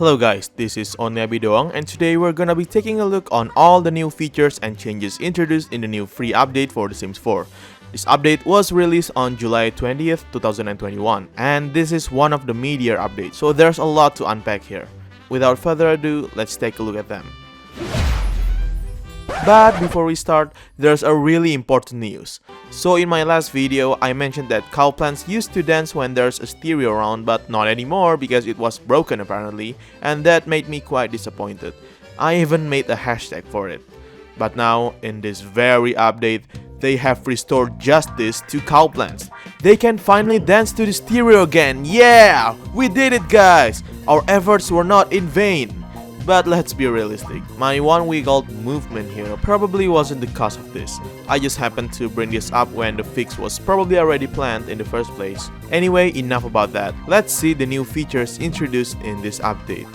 Hello guys, this is onlyabidoang and today we're gonna be taking a look on all the new features and changes introduced in the new free update for The Sims 4. This update was released on July 20th, 2021 and this is one of the mid-year updates, so there's a lot to unpack here. Without further ado, let's take a look at them. But before we start, there's a really important news. So in my last video, I mentioned that COWPLANTS used to dance when there's a stereo around, but not anymore because it was broken apparently, and that made me quite disappointed. I even made a hashtag for it. But now, in this very update, they have restored justice to COWPLANTS. They can finally dance to the stereo again. Yeah! We did it, guys! Our efforts were not in vain. But let's be realistic, my 1 week old movement here probably wasn't the cause of this. I just happened to bring this up when the fix was probably already planned in the first place. Anyway, enough about that. Let's see the new features introduced in this update.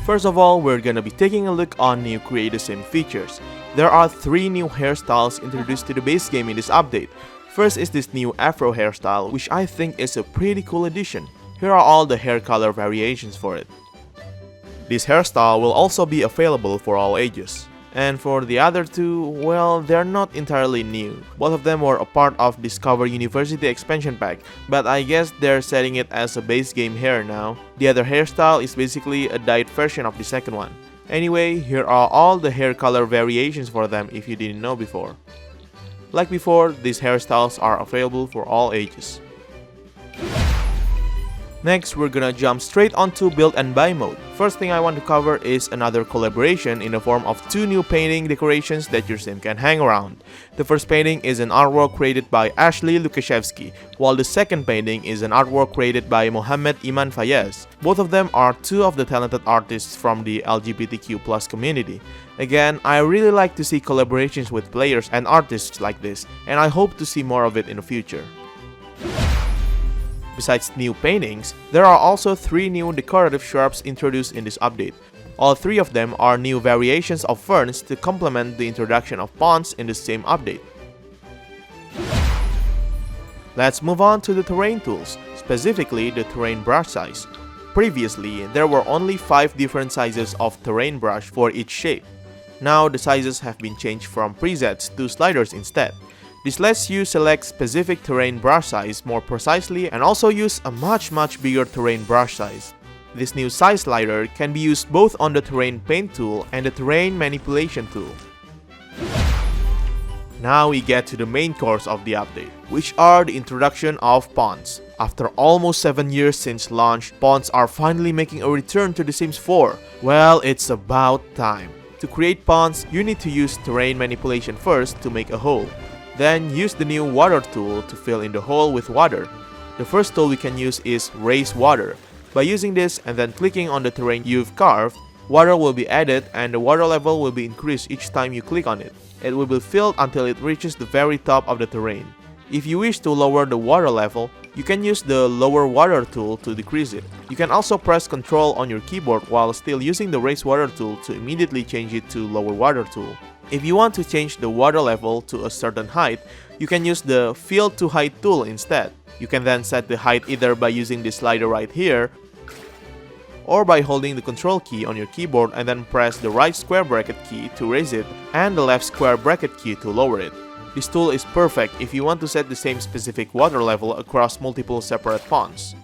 First of all, we're gonna be taking a look on new Create a Sim features. There are 3 new hairstyles introduced to the base game in this update. First is this new afro hairstyle, which I think is a pretty cool addition. Here are all the hair color variations for it. This hairstyle will also be available for all ages. And for the other 2, well, they're not entirely new. Both of them were a part of Discover University expansion pack, but I guess they're setting it as a base game hair now. The other hairstyle is basically a dyed version of the second one. Anyway, here are all the hair color variations for them if you didn't know before. Like before, these hairstyles are available for all ages. Next, we're gonna jump straight onto build and buy mode. First thing I want to cover is another collaboration in the form of 2 new painting decorations that your sim can hang around. The first painting is an artwork created by Ashley Lukashevsky, while the second painting is an artwork created by Mohammed Iman Fayez. Both of them are 2 of the talented artists from the LGBTQ+ community. Again, I really like to see collaborations with players and artists like this, and I hope to see more of it in the future. Besides new paintings, there are also 3 new decorative shrubs introduced in this update. All 3 of them are new variations of ferns to complement the introduction of ponds in the same update. Let's move on to the terrain tools, specifically the terrain brush size. Previously, there were only 5 different sizes of terrain brush for each shape. Now the sizes have been changed from presets to sliders instead. This lets you select specific terrain brush size more precisely and also use a much bigger terrain brush size. This new size slider can be used both on the terrain paint tool and the terrain manipulation tool. Now we get to the main course of the update, which are the introduction of ponds. After almost 7 years since launch, ponds are finally making a return to The Sims 4. Well, it's about time. To create ponds, you need to use terrain manipulation first to make a hole. Then use the new water tool to fill in the hole with water. The first tool we can use is Raise Water. By using this and then clicking on the terrain you've carved, water will be added and the water level will be increased each time you click on it. It will be filled until it reaches the very top of the terrain. If you wish to lower the water level, you can use the Lower Water tool to decrease it. You can also press Ctrl on your keyboard while still using the Raise Water tool to immediately change it to Lower Water tool. If you want to change the water level to a certain height, you can use the Fill to Height tool instead. You can then set the height either by using the slider right here, or by holding the Control key on your keyboard and then press the right square bracket key to raise it and the left square bracket key to lower it. This tool is perfect if you want to set the same specific water level across multiple separate ponds.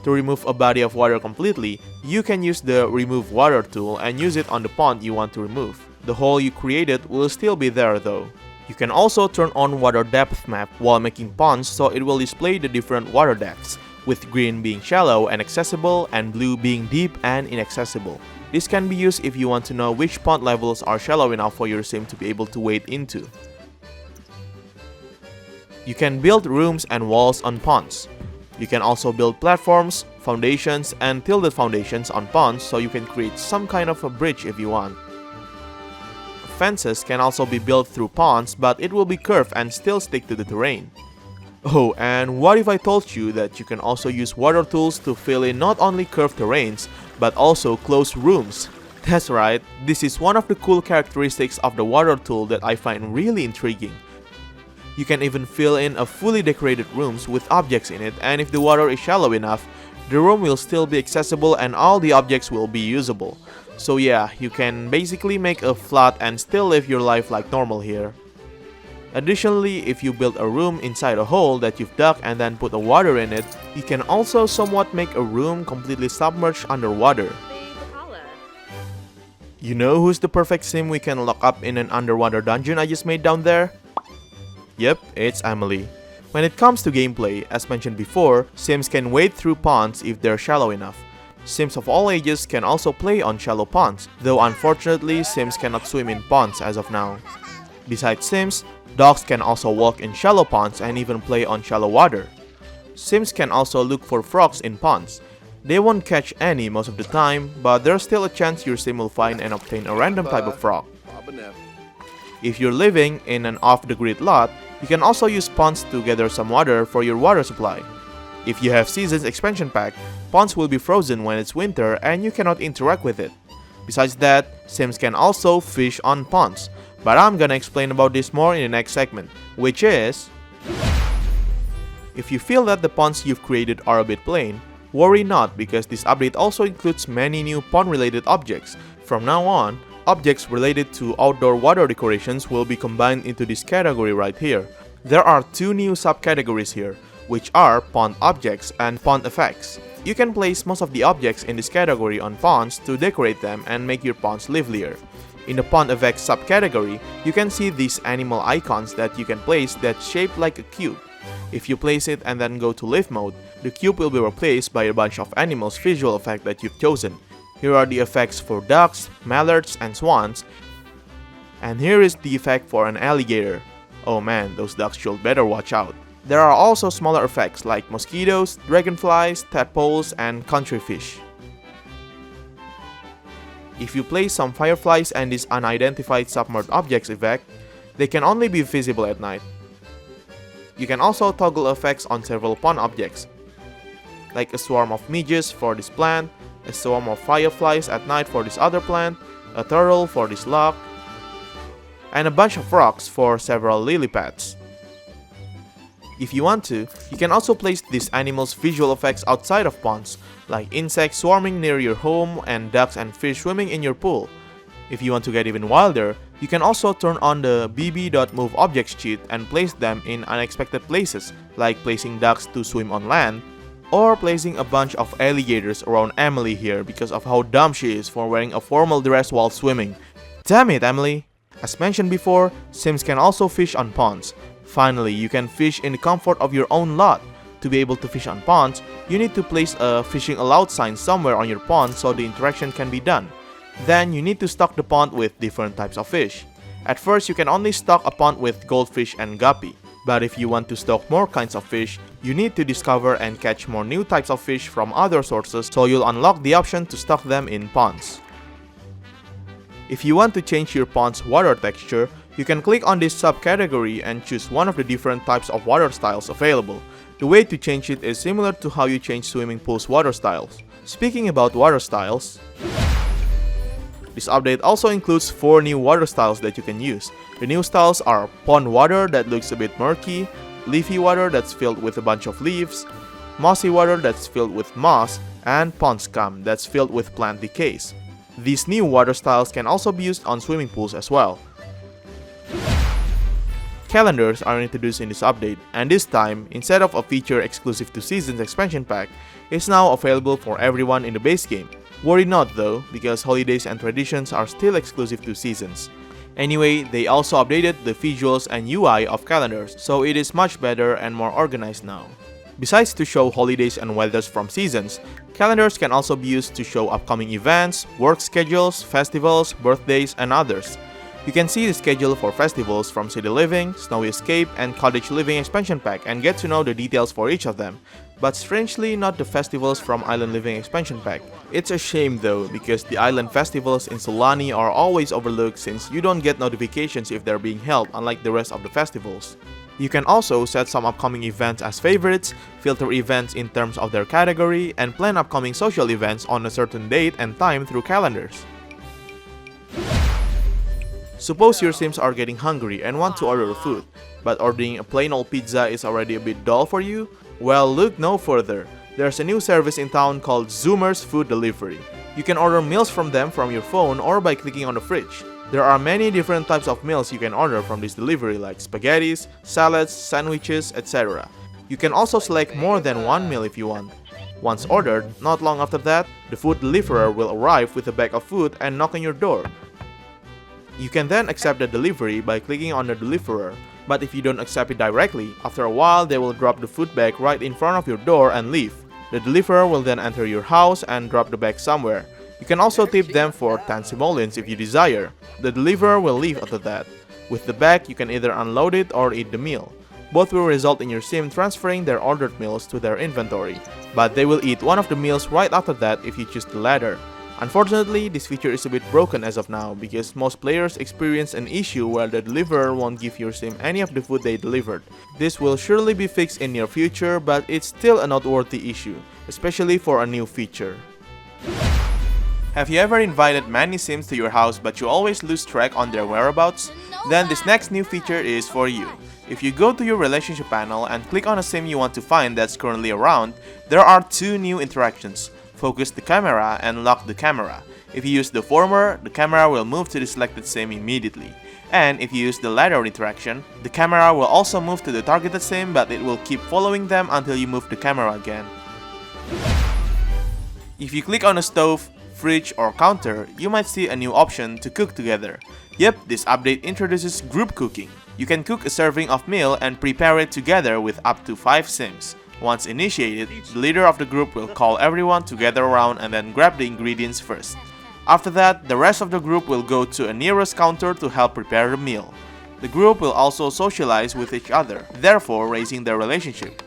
To remove a body of water completely, you can use the Remove Water tool and use it on the pond you want to remove. The hole you created will still be there though. You can also turn on water depth map while making ponds so it will display the different water depths, with green being shallow and accessible and blue being deep and inaccessible. This can be used if you want to know which pond levels are shallow enough for your sim to be able to wade into. You can build rooms and walls on ponds. You can also build platforms, foundations, and tilted foundations on ponds so you can create some kind of a bridge if you want. Fences can also be built through ponds, but it will be curved and still stick to the terrain. Oh, and what if I told you that you can also use water tools to fill in not only curved terrains, but also closed rooms? That's right, this is one of the cool characteristics of the water tool that I find really intriguing. You can even fill in a fully decorated rooms with objects in it, and if the water is shallow enough, the room will still be accessible and all the objects will be usable. So yeah, you can basically make a flat and still live your life like normal here. Additionally, if you build a room inside a hole that you've dug and then put a water in it, you can also somewhat make a room completely submerged underwater. You know who's the perfect sim we can lock up in an underwater dungeon I just made down there? Yep, it's Emily. When it comes to gameplay, as mentioned before, sims can wade through ponds if they're shallow enough. Sims of all ages can also play on shallow ponds, though unfortunately sims cannot swim in ponds as of now. Besides sims, dogs can also walk in shallow ponds and even play on shallow water. Sims can also look for frogs in ponds. They won't catch any most of the time, but there's still a chance your sim will find and obtain a random type of frog. If you're living in an off-the-grid lot, you can also use ponds to gather some water for your water supply. If you have Seasons expansion pack, ponds will be frozen when it's winter and you cannot interact with it. Besides that, sims can also fish on ponds, but I'm gonna explain about this more in the next segment, which is... If you feel that the ponds you've created are a bit plain, worry not, because this update also includes many new pond-related objects. From now on, objects related to outdoor water decorations will be combined into this category right here. There are two new subcategories here, which are pond objects and pond effects. You can place most of the objects in this category on ponds to decorate them and make your ponds livelier. In the pond effects subcategory, you can see these animal icons that you can place that's shaped like a cube. If you place it and then go to live mode, the cube will be replaced by a bunch of animals' visual effect that you've chosen. Here are the effects for ducks, mallards, and swans. And here is the effect for an alligator. Oh man, those ducks should better watch out. There are also smaller effects like mosquitoes, dragonflies, tadpoles, and country fish. If you place some fireflies and this unidentified submerged objects effect, they can only be visible at night. You can also toggle effects on several pond objects, like a swarm of midges for this plant, a swarm of fireflies at night for this other plant, a turtle for this log, and a bunch of frogs for several lily pads. If you want to, you can also place these animals' visual effects outside of ponds, like insects swarming near your home and ducks and fish swimming in your pool. If you want to get even wilder, you can also turn on the bb.moveObjects cheat and place them in unexpected places, like placing ducks to swim on land, or placing a bunch of alligators around Emily here because of how dumb she is for wearing a formal dress while swimming. Damn it, Emily! As mentioned before, sims can also fish on ponds. Finally, you can fish in the comfort of your own lot. To be able to fish on ponds, you need to place a fishing allowed sign somewhere on your pond so the interaction can be done. Then you need to stock the pond with different types of fish. At first, you can only stock a pond with goldfish and guppy. But if you want to stock more kinds of fish, you need to discover and catch more new types of fish from other sources, so you'll unlock the option to stock them in ponds. If you want to change your pond's water texture, you can click on this subcategory and choose one of the different types of water styles available. The way to change it is similar to how you change swimming pool's water styles. Speaking about water styles, this update also includes 4 new water styles that you can use. The new styles are pond water that looks a bit murky, leafy water that's filled with a bunch of leaves, mossy water that's filled with moss, and pond scum that's filled with plant decays. These new water styles can also be used on swimming pools as well. Calendars are introduced in this update, and this time, instead of a feature exclusive to Seasons expansion pack, it's now available for everyone in the base game. Worry not though, because holidays and traditions are still exclusive to Seasons. Anyway, they also updated the visuals and UI of calendars, so it is much better and more organized now. Besides to show holidays and weathers from Seasons, calendars can also be used to show upcoming events, work schedules, festivals, birthdays, and others. You can see the schedule for festivals from City Living, Snowy Escape, and Cottage Living expansion pack and get to know the details for each of them, but strangely not the festivals from Island Living expansion pack. It's a shame though, because the island festivals in Sulani are always overlooked since you don't get notifications if they're being held, unlike the rest of the festivals. You can also set some upcoming events as favorites, filter events in terms of their category, and plan upcoming social events on a certain date and time through calendars. Suppose your sims are getting hungry and want to order food, but ordering a plain old pizza is already a bit dull for you? Well, look no further. There's a new service in town called Zoomer's Food Delivery. You can order meals from them from your phone or by clicking on the fridge. There are many different types of meals you can order from this delivery like spaghettis, salads, sandwiches, etc. You can also select more than one meal if you want. Once ordered, not long after that, the food deliverer will arrive with a bag of food and knock on your door. You can then accept the delivery by clicking on the deliverer, but if you don't accept it directly, after a while they will drop the food bag right in front of your door and leave. The deliverer will then enter your house and drop the bag somewhere. You can also tip them for 10 simoleons if you desire. The deliverer will leave after that. With the bag, you can either unload it or eat the meal. Both will result in your sim transferring their ordered meals to their inventory, but they will eat one of the meals right after that if you choose the latter. Unfortunately, this feature is a bit broken as of now because most players experience an issue where the deliverer won't give your sim any of the food they delivered. This will surely be fixed in near future, but it's still a noteworthy issue, especially for a new feature. Have you ever invited many sims to your house but you always lose track on their whereabouts? Then this next new feature is for you. If you go to your relationship panel and click on a sim you want to find that's currently around, there are two new interactions. Focus the camera and lock the camera. If you use the former, the camera will move to the selected sim immediately. And if you use the latter interaction, the camera will also move to the targeted sim but it will keep following them until you move the camera again. If you click on a stove, fridge or counter, you might see a new option to cook together. Yep, this update introduces group cooking. You can cook a serving of meal and prepare it together with up to 5 sims. Once initiated, the leader of the group will call everyone to gather around and then grab the ingredients first. After that, the rest of the group will go to a nearest counter to help prepare the meal. The group will also socialize with each other, therefore raising their relationship.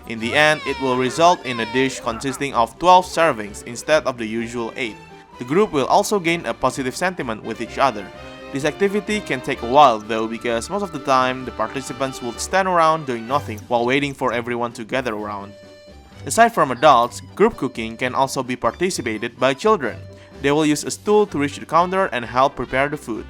In the end, it will result in a dish consisting of 12 servings instead of the usual 8. The group will also gain a positive sentiment with each other. This activity can take a while though because most of the time the participants will stand around doing nothing while waiting for everyone to gather around. Aside from adults, group cooking can also be participated by children. They will use a stool to reach the counter and help prepare the food.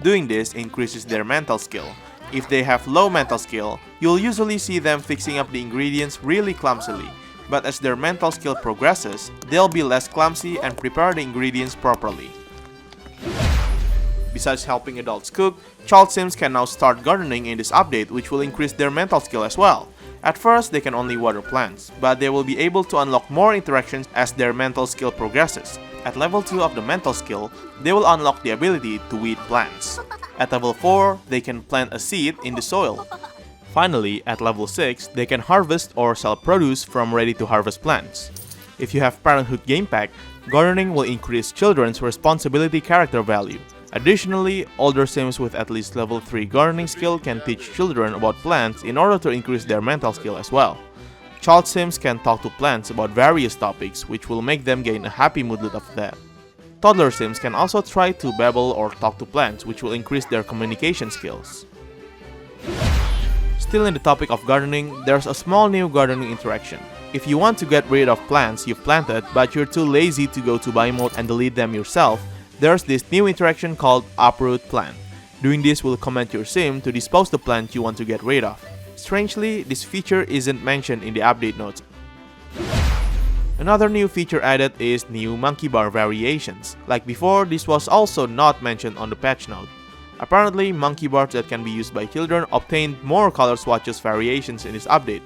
Doing this increases their mental skill. If they have low mental skill, you'll usually see them fixing up the ingredients really clumsily. But as their mental skill progresses, they'll be less clumsy and prepare the ingredients properly. Besides helping adults cook, child sims can now start gardening in this update, which will increase their mental skill as well. At first, they can only water plants, but they will be able to unlock more interactions as their mental skill progresses. At level 2 of the mental skill, they will unlock the ability to weed plants. At level 4, they can plant a seed in the soil. Finally, at level 6, they can harvest or sell produce from ready-to-harvest plants. If you have Parenthood Game Pack, gardening will increase children's responsibility character value. Additionally, older sims with at least level 3 gardening skill can teach children about plants in order to increase their mental skill as well. Child sims can talk to plants about various topics, which will make them gain a happy moodlet of that. Toddler sims can also try to babble or talk to plants, which will increase their communication skills. Still in the topic of gardening, there's a small new gardening interaction. If you want to get rid of plants you've planted but you're too lazy to go to buy mode and delete them yourself, there's this new interaction called Uproot plant. Doing this will command your sim to dispose the plant you want to get rid of. Strangely, this feature isn't mentioned in the update notes. Another new feature added is new monkey bar variations. Like before, this was also not mentioned on the patch note. Apparently, monkey bars that can be used by children obtained more color swatches variations in this update.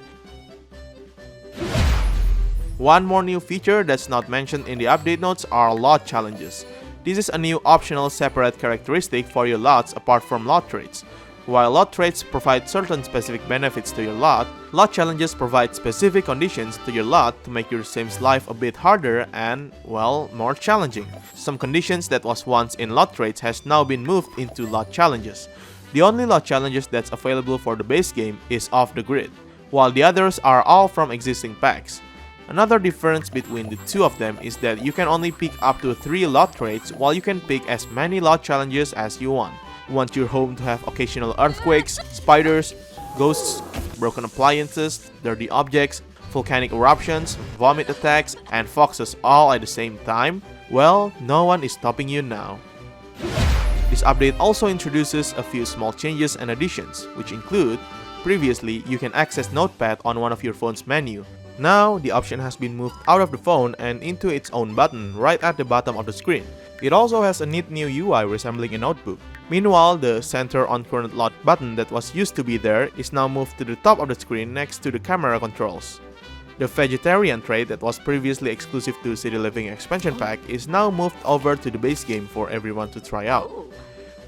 One more new feature that's not mentioned in the update notes are lot challenges. This is a new optional separate characteristic for your lots apart from lot traits. While lot traits provide certain specific benefits to your lot challenges provide specific conditions to your lot to make your sim's life a bit harder and, well, more challenging. Some conditions that was once in lot traits has now been moved into lot challenges. The only lot challenges that's available for the base game is off the grid, while the others are all from existing packs. Another difference between the two of them is that you can only pick up to 3 lot traits while you can pick as many lot challenges as you want. Want your home to have occasional earthquakes, spiders, ghosts, broken appliances, dirty objects, volcanic eruptions, vomit attacks, and foxes all at the same time? Well, no one is stopping you now. This update also introduces a few small changes and additions, which include: previously, you can access Notepad on one of your phone's menu. Now, the option has been moved out of the phone and into its own button right at the bottom of the screen. It also has a neat new UI resembling a notebook. Meanwhile, the Center on Current Lock button that was used to be there is now moved to the top of the screen next to the camera controls. The vegetarian trait that was previously exclusive to City Living expansion pack is now moved over to the base game for everyone to try out.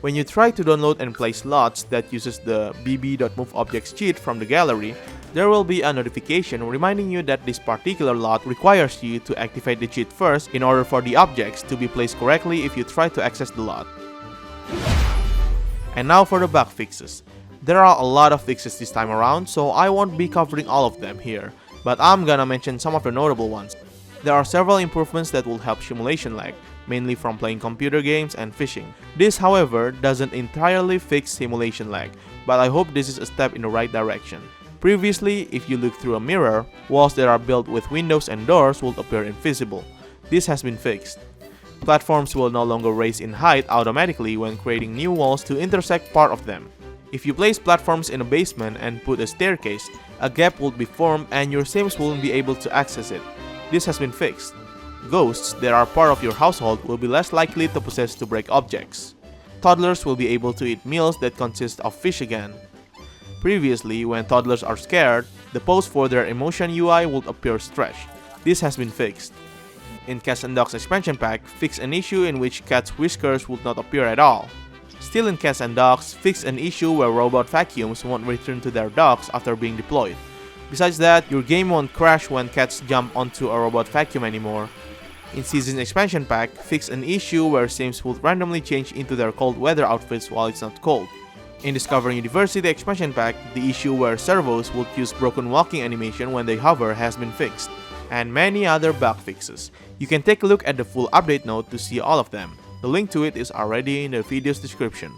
When you try to download and play slots that uses the bb.moveObjects cheat from the gallery, there will be a notification reminding you that this particular lot requires you to activate the cheat first in order for the objects to be placed correctly if you try to access the lot. And now for the bug fixes. There are a lot of fixes this time around, so I won't be covering all of them here, but I'm gonna mention some of the notable ones. There are several improvements that will help simulation lag, mainly from playing computer games and fishing. This, however, doesn't entirely fix simulation lag, but I hope this is a step in the right direction. Previously, if you look through a mirror, walls that are built with windows and doors will appear invisible. This has been fixed. Platforms will no longer raise in height automatically when creating new walls to intersect part of them. If you place platforms in a basement and put a staircase, a gap would be formed and your Sims won't be able to access it. This has been fixed. Ghosts that are part of your household will be less likely to possess to break objects. Toddlers will be able to eat meals that consist of fish again. Previously, when toddlers are scared, the pose for their emotion UI would appear stretched. This has been fixed. In Cats and Dogs expansion pack, fix an issue in which cats' whiskers would not appear at all. Still in Cats and Dogs, fix an issue where robot vacuums won't return to their dogs after being deployed. Besides that, your game won't crash when cats jump onto a robot vacuum anymore. In Season expansion pack, fix an issue where Sims would randomly change into their cold weather outfits while it's not cold. In Discovering University expansion pack, the issue where servos would use broken walking animation when they hover has been fixed, and many other bug fixes. You can take a look at the full update note to see all of them. The link to it is already in the video's description.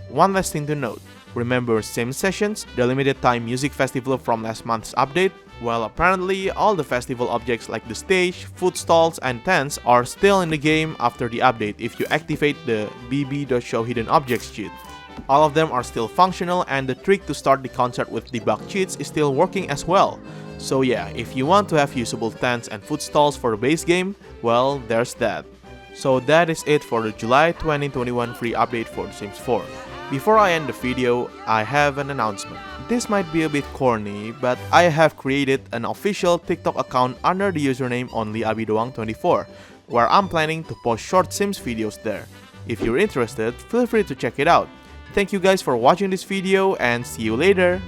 One last thing to note, remember Sim Sessions, the limited time music festival from last month's update? Well, apparently all the festival objects like the stage, food stalls, and tents are still in the game after the update if you activate the bb.showhiddenobjects cheat. All of them are still functional and the trick to start the concert with debug cheats is still working as well. So yeah, if you want to have usable tents and food stalls for the base game, well, there's that. So that is it for the July 2021 free update for The Sims 4. Before I end the video, I have an announcement. This might be a bit corny, but I have created an official TikTok account under the username onlyabidoang24, where I'm planning to post short Sims videos there. If you're interested, feel free to check it out. Thank you guys for watching this video and see you later!